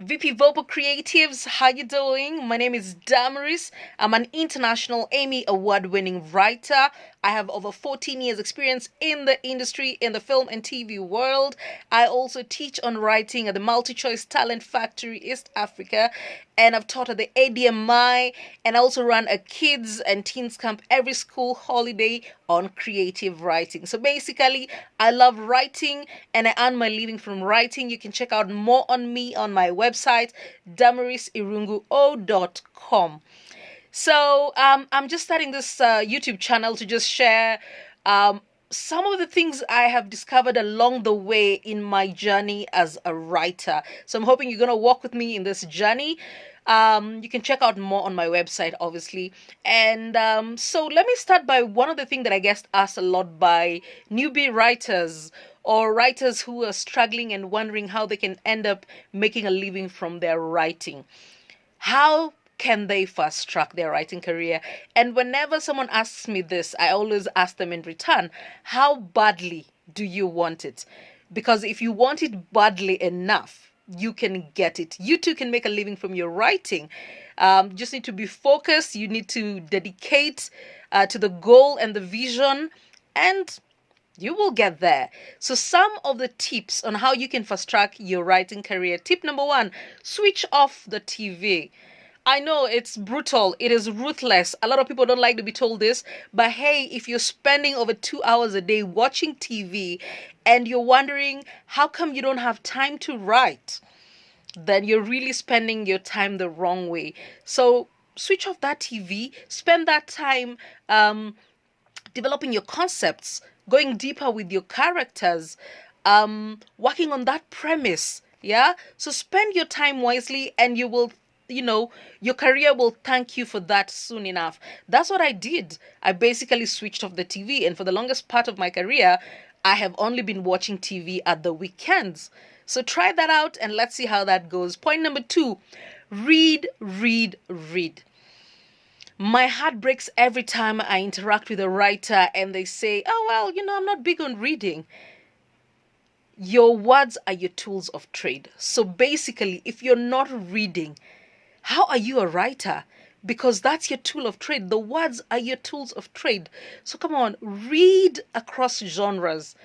VP Vocal Creatives, how you doing? My name is Damaris. I'm an international Emmy award-winning writer. I have over 14 years experience in the industry, in the film and TV world. I also teach on writing at the MultiChoice Talent Factory East Africa, and I've taught at the ADMI, and I also run a kids and teens camp every school holiday on creative writing. So basically, I love writing and I earn my living from writing. You can check out more on me on my website, damarisirunguo.com. So I'm just starting this YouTube channel to just share some of the things I have discovered along the way in my journey as a writer. So I'm hoping you're going to walk with me in this journey. You can check out more on my website, obviously. And so let me start by one of the things that I get asked a lot by newbie writers or writers who are struggling and wondering how they can end up making a living from their writing. How can they fast track their writing career? And whenever someone asks me this, I always ask them in return, how badly do you want it? Because if you want it badly enough, you can get it. You too can make a living from your writing. Just need to be focused. You need to dedicate to the goal and the vision, and you will get there. So some of the tips on how you can fast track your writing career. Tip number 1, switch off the TV. I know it's brutal. It is ruthless. A lot of people don't like to be told this. But hey, if you're spending over 2 hours a day watching TV and you're wondering how come you don't have time to write, then you're really spending your time the wrong way. So switch off that TV. Spend that time developing your concepts, going deeper with your characters, working on that premise. Yeah. So spend your time wisely and you will your career will thank you for that soon enough. That's what I did. I basically switched off the TV, and for the longest part of my career, I have only been watching TV at the weekends. So try that out and let's see how that goes. Point number 2, read. My heart breaks every time I interact with a writer and they say, oh, well, I'm not big on reading. Your words are your tools of trade. So basically, if you're not reading, how are you a writer? Because that's your tool of trade. The words are your tools of trade. So come on, read across genres.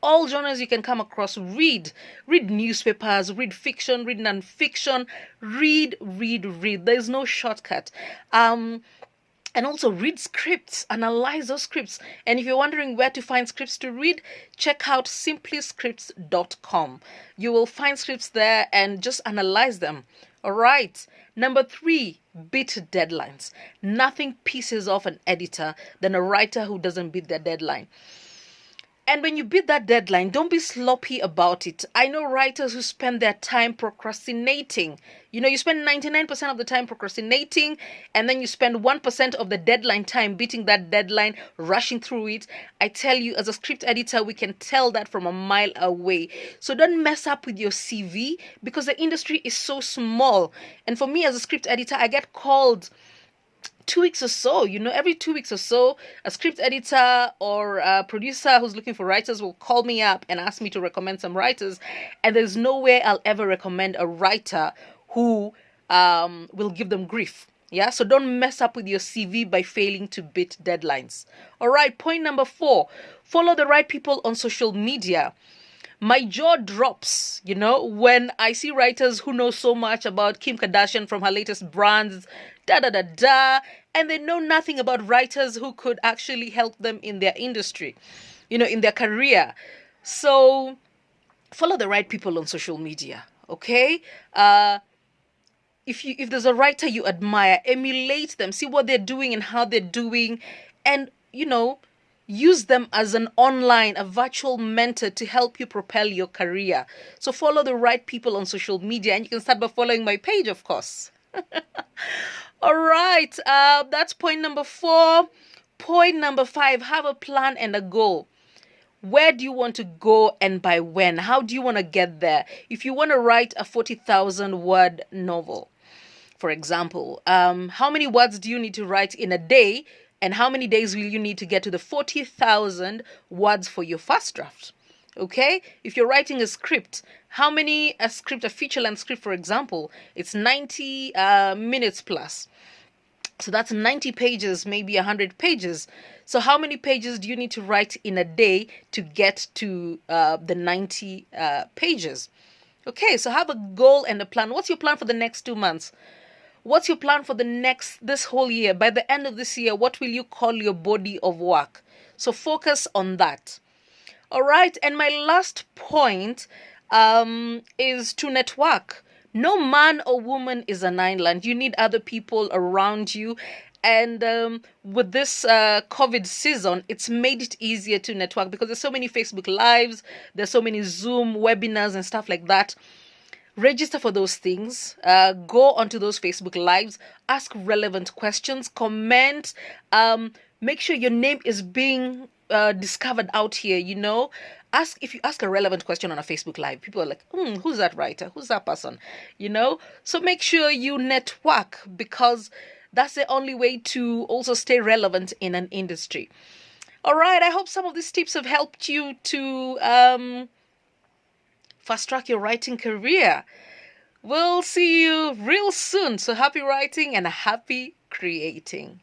All genres you can come across. Read newspapers, read fiction, read non-fiction, read. There's no shortcut. And also read scripts, analyze those scripts. And if you're wondering where to find scripts to read, check out simplyscripts.com. You will find scripts there and just analyze them. All right. Number 3, beat deadlines. Nothing pisses off an editor than a writer who doesn't beat their deadline. And when you beat that deadline, don't be sloppy about it. I know writers who spend their time procrastinating. You spend 99% of the time procrastinating, and then you spend 1% of the deadline time beating that deadline, rushing through it. I tell you, as a script editor, we can tell that from a mile away. So don't mess up with your CV because the industry is so small. And for me as a script editor, I get called 2 weeks or so, every 2 weeks or so, a script editor or a producer who's looking for writers will call me up and ask me to recommend some writers. And there's no way I'll ever recommend a writer who will give them grief. Yeah, so don't mess up with your CV by failing to beat deadlines. All right, point number 4, follow the right people on social media. My jaw drops, when I see writers who know so much about Kim Kardashian from her latest brands, and they know nothing about writers who could actually help them in their industry, in their career. So follow the right people on social media, okay? If there's a writer you admire, emulate them, see what they're doing and how they're doing, and, use them as a virtual mentor to help you propel your career. So follow the right people on social media, and you can start by following my page, of course. All right, that's point number 4. Point number 5, have a plan and a goal. Where do you want to go and by when? How do you want to get there? If you want to write a 40,000 word novel, for example, how many words do you need to write in a day? And how many days will you need to get to the 40,000 words for your first draft? Okay, if you're writing a script, a feature length script, for example, it's 90 minutes plus. So that's 90 pages, maybe 100 pages. So how many pages do you need to write in a day to get to the 90 pages? Okay, so have a goal and a plan. What's your plan for the next 2 months? What's your plan for this whole year? By the end of this year, what will you call your body of work? So focus on that. All right, and my last point is to network. No man or woman is an island. You need other people around you. And with this COVID season, it's made it easier to network because there's so many Facebook Lives, there's so many Zoom webinars and stuff like that. Register for those things. Go onto those Facebook Lives. Ask relevant questions. Comment. Make sure your name is being discovered out here. If you ask a relevant question on a Facebook Live, people are like, who's that writer? Who's that person? So make sure you network because that's the only way to also stay relevant in an industry. All right, I hope some of these tips have helped you to fast track your writing career. We'll see you real soon. So happy writing and happy creating.